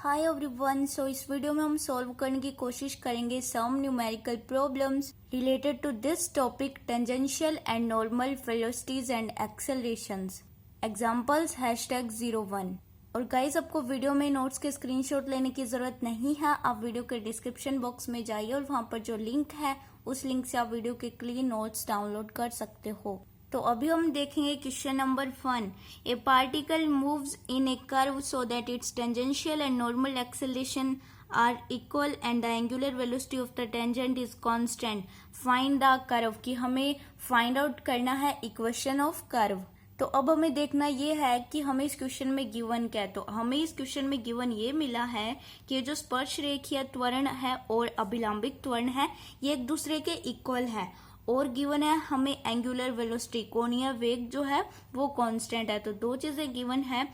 Hi everyone. सो इस video में हम सॉल्व करने की कोशिश करेंगे some numerical problems related to this topic, tangential and normal velocities and accelerations. Examples #01। और गाइज, आपको वीडियो में नोट्स के स्क्रीनशॉट लेने की जरूरत नहीं है। आप वीडियो के डिस्क्रिप्शन बॉक्स में जाइए और वहां पर जो लिंक है उस लिंक से आप वीडियो के क्लीन नोट्स डाउनलोड कर सकते हो। तो अभी हम देखेंगे question number 1। A particle moves in a curve so that its tangential and normal acceleration are equal and the angular velocity of the tangent is constant. Find the curve, कि हमें find out करना है equation of curve. तो अब हमें देखना ये है कि हमें इस क्वेश्चन में गिवन क्या है। तो हमें इस क्वेश्चन में गिवन ये मिला है कि जो स्पर्श रेखीय त्वरण है और अभिलंबित त्वरण है ये एक दूसरे के इक्वल है, और गिवन है हमें एंगुलर वेलोसिटी, कोणीय वेग जो है वो कांस्टेंट है। तो दो चीजें गिवन है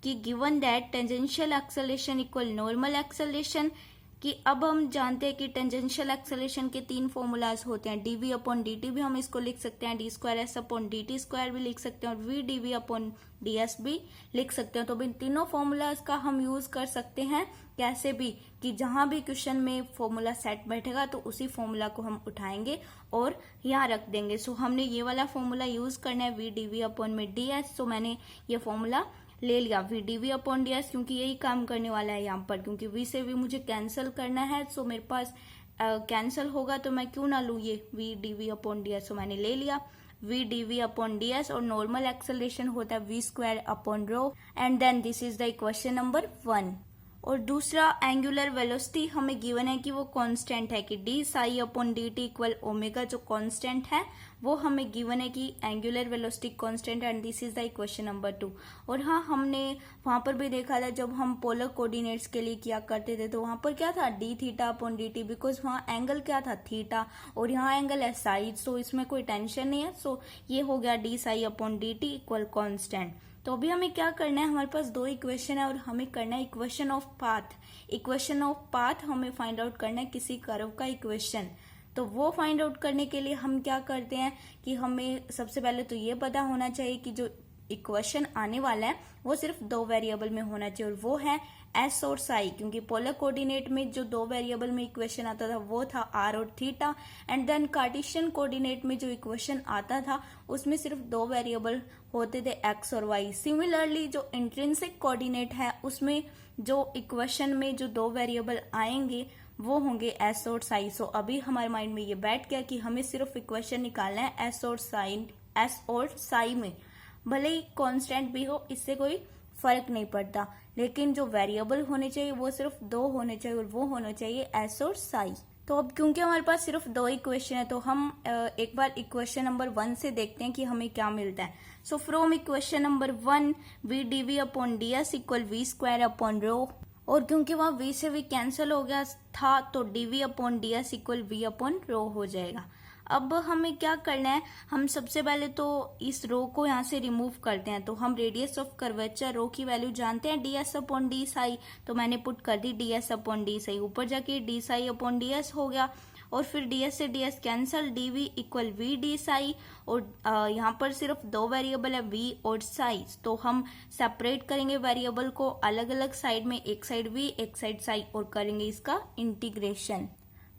कि given that tangential acceleration equal normal acceleration, कि अब हम जानते हैं कि टेंजेंशियल एक्सेलरेशन के तीन फॉर्मूलाज होते हैं। डीवी अपॉन डी भी हम इसको लिख सकते हैं, d²s अपॉन dt² भी लिख सकते हैं, और वी डीवी अपॉन ds भी लिख सकते हैं। तो इन तीनों फॉर्मूलाज का हम यूज कर सकते हैं कैसे भी, कि जहां भी क्वेश्चन में फॉर्मूला सेट बैठेगा तो उसी फॉर्मूला को हम उठाएंगे और यहाँ रख देंगे। सो हमने ये वाला फॉर्मूला यूज करना है, वी डीवी अपॉन में ds। सो मैंने ये फॉर्मूला ले लिया वी डीवी अपॉन ds, क्योंकि यही काम करने वाला है यहाँ पर, क्योंकि v से v मुझे कैंसिल करना है। सो मेरे पास कैंसिल होगा तो मैं क्यों ना लूँ ये v dv upon ds। So मैंने ले लिया वी डीवी अपॉन ds, और नॉर्मल एक्सेलरेशन होता है v² upon rho, and then this is the equation number 1। और दूसरा, एंगुलर वेलोसिटी हमें गिवन है कि वो कांस्टेंट है, कि D psi upon D T equal omega जो कांस्टेंट है वो हमें गिवन है कि angular velocity constant, and this is the equation number 2। और हाँ, हमने वहां पर भी देखा था जब हम पोलर कोऑर्डिनेट्स के लिए किया करते थे तो वहां पर क्या था, D theta upon D T, because वहाँ एंगल क्या था, थीटा, और यहाँ एंगल है साई। सो इसमें कोई टेंशन नहीं है। सो ये हो गया D psi upon D T equal constant. तो अभी हमें क्या करना है, हमारे पास दो इक्वेशन है और हमें करना है equation of path. Equation of path हमें फाइंड आउट करना है किसी कर्व का इक्वेशन। तो वो फाइंड आउट करने के लिए हम क्या करते हैं कि हमें सबसे पहले तो ये पता होना चाहिए कि जो इक्वेशन आने वाला है वो सिर्फ दो वेरिएबल में होना चाहिए, और वो है एस और साई, क्योंकि पोलर कोऑर्डिनेट में जो दो वेरिएबल में इक्वेशन आता था वो था आर और theta, and then Cartesian coordinate में जो इक्वेशन आता था उसमें सिर्फ दो वेरिएबल होते थे, एक्स और वाई। सिमिलरली जो इंट्रिंसिक कोऑर्डिनेट है उसमें जो इक्वेशन में जो दो वेरिएबल आएंगे वो होंगे एस और साई। सो अभी हमारे माइंड में ये बैठ गया कि हमें सिर्फ इक्वेशन निकालना है एस और साई में, भले ही कांस्टेंट भी हो, इससे कोई फर्क नहीं पड़ता, लेकिन जो वेरिएबल होने चाहिए वो सिर्फ दो होने चाहिए, और वो होना चाहिए एस और साई। तो अब क्योंकि हमारे पास सिर्फ दो इक्वेशन है तो हम एक बार इक्वेशन नंबर 1 से देखते हैं कि हमें क्या मिलता है। So from equation number 1, v dv upon ds equal v² upon rho, और क्योंकि वहां v से v कैंसिल हो गया था तो dv upon ds equal v upon rho हो जाएगा। अब हमें क्या करना है, हम सबसे पहले तो इस रो को यहाँ से रिमूव करते हैं। तो हम रेडियस ऑफ कर्वेचर रो की वैल्यू जानते हैं ds अपॉन डी साई, तो मैंने पुट कर दी ds अपॉन डी साई, ऊपर जाके डी साई अपॉन ds हो गया, और फिर ds से ds cancel, dv equal v D Sai, और यहाँ पर सिर्फ दो वेरिएबल है v और साई। तो हम सेपरेट करेंगे वेरिएबल को अलग अलग साइड में, एक साइड v एक साइड साई, और करेंगे इसका इंटीग्रेशन।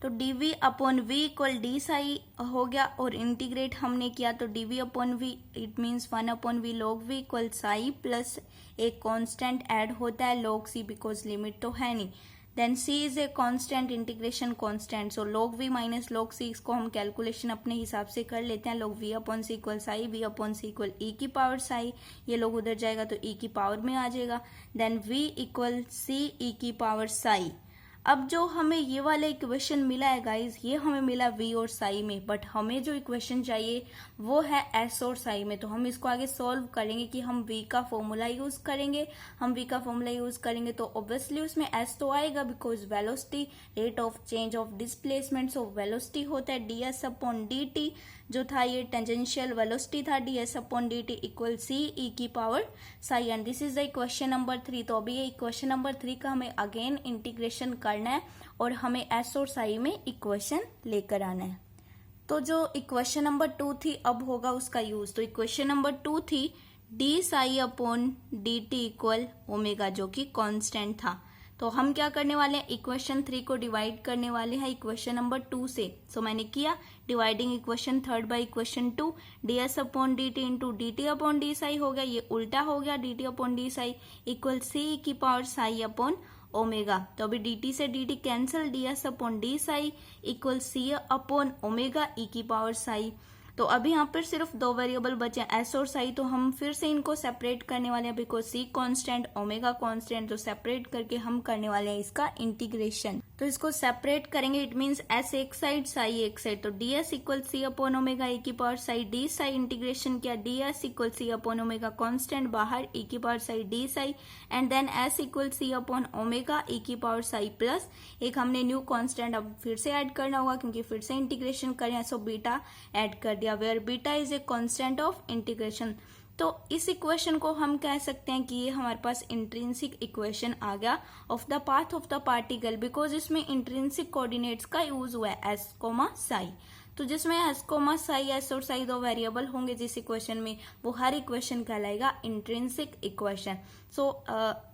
तो dv upon v equal D psi हो गया, और इंटीग्रेट हमने किया तो dv upon v it means 1 upon v log v equal psi, plus एक कांस्टेंट ऐड होता है log c, बिकॉज लिमिट तो है नहीं। Then c is a constant, integration constant, so log v minus log c, इसको हम calculation अपने हिसाब से कर लेते हैं। log v upon c equal Sai, v upon c equal e की पावर साई, ये लोग उधर जाएगा तो e की पावर में आ जाएगा। Then v equal c e की पावर साई। अब जो हमें ये वाला इक्वेशन मिला है गाइज, ये हमें मिला v और साई में, बट हमें जो इक्वेशन चाहिए वो है s और साई में। तो हम इसको आगे सॉल्व करेंगे कि हम v का फॉर्मूला यूज करेंगे। हम v का फॉर्मूला यूज करेंगे तो ऑब्वियसली उसमें s तो आएगा, because velocity rate of change of displacement, so velocity होता है ds अपॉन dt, जो था ये टेंजेंशियल वेलोसिटी था ds upon dt equal c e की power psi, and this is the equation number 3। तो अभी ये इक्वेशन नंबर 3 का हमें अगेन इंटीग्रेशन करना है और हमें s और साई में इक्वेशन लेकर आना है। तो जो इक्वेशन नंबर 2 थी अब होगा उसका यूज। तो इक्वेशन नंबर 2 थी D psi upon D T equal omega, जो कि कांस्टेंट था। तो तो हम क्या करने वाले हैं, इक्वेशन 3 को डिवाइड करने वाले हैं इक्वेशन नंबर 2 से। सो मैंने किया dividing equation 3 by equation 2, ds upon dt into dt upon D psi हो गया, ये उल्टा हो गया, dt upon D psi equal सी की पावर साई अपॉन ओमेगा। तो अभी dt से dt cancel, ds upon D psi equal C upon omega E की पावर साई। तो अभी यहाँ पर सिर्फ दो वेरिएबल बचे हैं, एस और साई, तो हम फिर से इनको सेपरेट करने वाले हैं because c constant omega constant, तो सेपरेट करके हम करने वाले हैं इसका इंटीग्रेशन। तो इसको सेपरेट करेंगे, इट मीन्स एस एक साइड साई एक साइड, तो D S equal C upon omega E की power psi D psi, integration किया D S equal C upon omega constant बाहर ई की power psi D psi, and then S equal C upon omega E की power Sai plus एक हमने new constant अब फिर से ऐड करना होगा क्योंकि फिर से इंटीग्रेशन करें, सो बीटा ऐड कर दिया, where beta is a constant of integration. तो इस इक्वेशन को हम कह सकते हैं कि ये हमारे पास इंट्रिंसिक इक्वेशन आ गया of the path of the particle, because इसमें इंट्रिंसिक कोऑर्डिनेट्स का यूज हुआ है एस कोमा साई। तो जिसमें एस कोमा साई, एस और साई दो वेरिएबल होंगे जिस इक्वेशन में, वो हर इक्वेशन कहलाएगा इंट्रिंसिक इक्वेशन। सो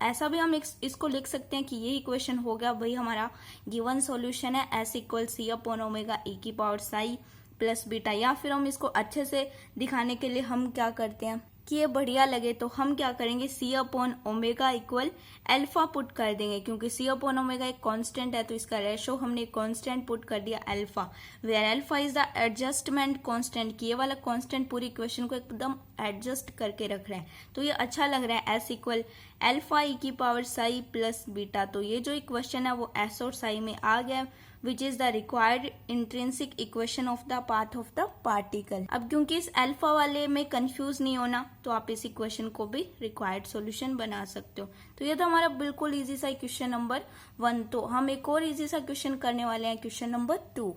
ऐसा भी हम इसको लिख सकते हैं कि ये इक्वेशन हो गया वही हमारा गिवन सॉल्यूशन है, S equal C upon omega E की पावर साई प्लस बीटा। या फिर हम इसको अच्छे से दिखाने के लिए हम क्या करते हैं कि ये बढ़िया लगे तो हम क्या करेंगे, C upon omega equal alpha put कर देंगे, क्योंकि सी अपॉन ओमेगा एक कांस्टेंट है तो इसका रेशो हमने कांस्टेंट पुट कर दिया alpha, where alpha is the adjustment constant, कि ये वाला कांस्टेंट पूरी इक्वेशन को एकदम एडजस्ट करके रख रहा है। तो ये अच्छा लग रहा है, एस इक्वल अल्फा ई की पावर साई प्लस बीटा। तो ये जो इक्वेशन है वो एस और साई में आ गया, which is the required intrinsic equation of the path of the particle. अब क्योंकि इस अल्फा वाले में कंफ्यूज नहीं होना तो आप इस इक्वेशन को भी रिक्वायर्ड सॉल्यूशन बना सकते हो। तो ये तो हमारा बिल्कुल इजी सा क्वेश्चन नंबर 1। तो हम एक और इजी सा क्वेश्चन करने वाले हैं, question number 2।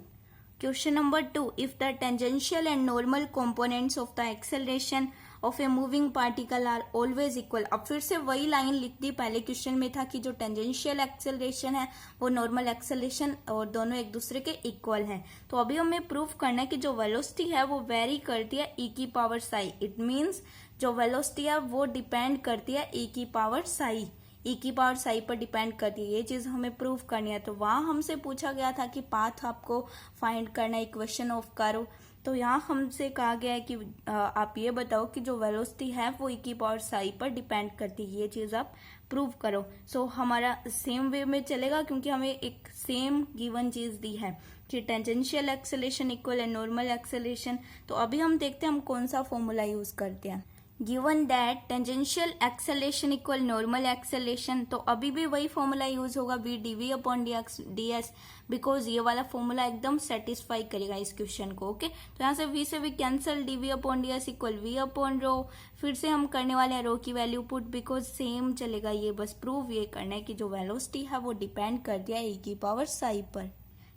Question number 2, if the tangential and normal components of the acceleration of a moving particle are always equal. अब फिर से वही लाइन लिख दी, पहले क्वेश्चन में था कि जो टेंजेंशियल एक्सेलरेशन है वो नॉर्मल एक्सेलरेशन और दोनों एक दूसरे के इक्वल हैं। तो अभी हमें प्रूफ करना है कि जो वेलोसिटी है वो वेरी करती है ई की पावर साई, इट मीन्स जो वेलोसिटी है वो डिपेंड करती है ई की पावर साई, ई की पावर साई पर डिपेंड करती है, ये चीज हमें प्रूफ करनी है। तो वहां हमसे पूछा गया था कि पाथ आपको फाइंड करना है इक्वेशन ऑफ कर्व, तो यहाँ हमसे कहा गया है कि आप ये बताओ कि जो वेलोसिटी है वो ई की पावर साई पर डिपेंड करती है, ये चीज आप प्रूव करो। सो हमारा सेम वे में चलेगा क्योंकि हमें एक सेम गिवन चीज दी है कि टेंजेंशियल एक्सेलरेशन इक्वल है नॉर्मल एक्सेलरेशन। तो अभी हम देखते हैं हम कौन सा फॉर्मूला यूज करते हैं। Given that tangential acceleration equal normal acceleration, तो अभी भी वही फॉर्मूला यूज होगा v dv upon D s, because ये वाला फॉर्मूला एकदम सेटिस्फाई करेगा इस क्वेश्चन को। ओके, तो यहाँ से v cancel, dv upon D S equal v upon rho. फिर से हम करने वाले हैं रो की वैल्यू पुट, बिकॉज सेम चलेगा, ये बस प्रूव ये करना है कि जो वेलोसिटी है वो डिपेंड कर दिया ई की पावर साई पर।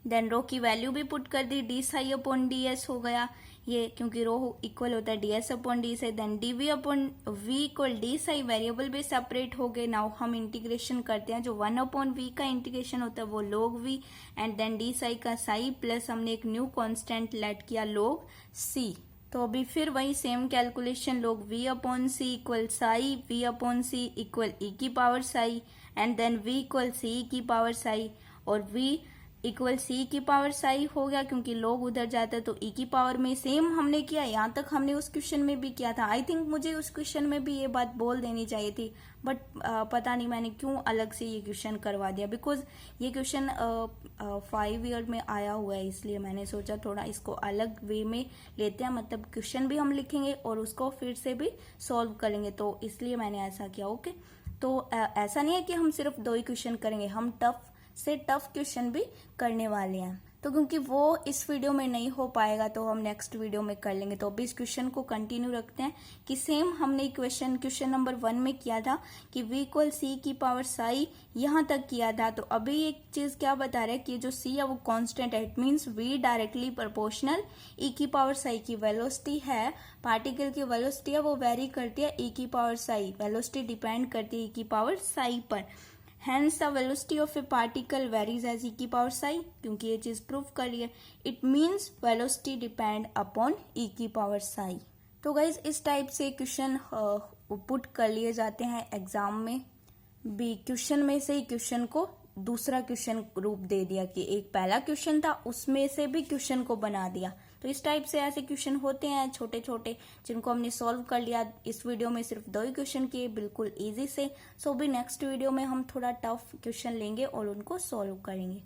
देन रो की वैल्यू भी पुट कर दी, D psi upon D S हो गया ये, क्योंकि रो इक्वल होता है D S upon D psi. Then D V upon V equal D psi, variable भी सेपरेट हो गए। नाउ हम इंटीग्रेशन करते हैं, जो 1 अपॉन वी का इंटीग्रेशन होता है वो log V, and then D psi का साई प्लस हमने एक न्यू कांस्टेंट लेट किया log सी। तो अभी फिर वही same calculation, log V upon C equal psi, V upon C equal E की power psi, and then V equal सी की पावर साई, और वी इक्वल सी की पावर साई हो गया क्योंकि लोग उधर जाता है तो ई की पावर में सेम हमने किया। यहाँ तक हमने उस क्वेश्चन में भी किया था। आई थिंक मुझे उस क्वेश्चन में भी ये बात बोल देनी चाहिए थी, बट पता नहीं मैंने क्यों अलग से ये क्वेश्चन करवा दिया, बिकॉज ये क्वेश्चन 5 ईयर में आया हुआ है, इसलिए मैंने सोचा थोड़ा इसको अलग वे में लेते हैं, मतलब क्वेश्चन भी हम लिखेंगे और उसको फिर से भी सॉल्व करेंगे, तो इसलिए मैंने ऐसा किया। ओके, तो ऐसा नहीं है कि हम सिर्फ 2 ही क्वेश्चन करेंगे, हम टफ से टफ क्वेश्चन भी करने वाले हैं। तो क्योंकि वो इस वीडियो में नहीं हो पाएगा तो हम नेक्स्ट वीडियो में कर लेंगे। तो अभी इस क्वेश्चन को कंटिन्यू रखते हैं कि सेम हमने क्वेश्चन नंबर 1 में किया था कि v इक्वल सी की पावर साई, यहाँ तक किया था। तो अभी एक चीज क्या बता रहा है कि जो c है वो कांस्टेंट है, it means v directly proportional e की पावर साई की वेलोसिटी है, पार्टिकल की वेलोसिटी है वो वेरी करती है e की पावर साई, वेलोसिटी डिपेंड करती है e की पावर साई पर। Hence the velocity of a particle varies as e की पावर साई, क्योंकि ये चीज प्रूव कर रही है। It means velocity depend upon e की पावर साई। तो गाइज इस टाइप से क्वेश्चन पुट कर लिए जाते हैं एग्जाम में। बी, क्वेश्चन में से ही क्वेश्चन को दूसरा क्वेश्चन रूप दे दिया कि एक पहला क्वेश्चन था उसमें से भी क्वेश्चन को बना दिया। तो इस टाइप से ऐसे क्वेश्चन होते हैं छोटे छोटे जिनको हमने सॉल्व कर लिया। इस वीडियो में सिर्फ 2 ही क्वेश्चन किए बिल्कुल इजी से। सो भी नेक्स्ट वीडियो में हम थोड़ा टफ क्वेश्चन लेंगे और उनको सॉल्व करेंगे।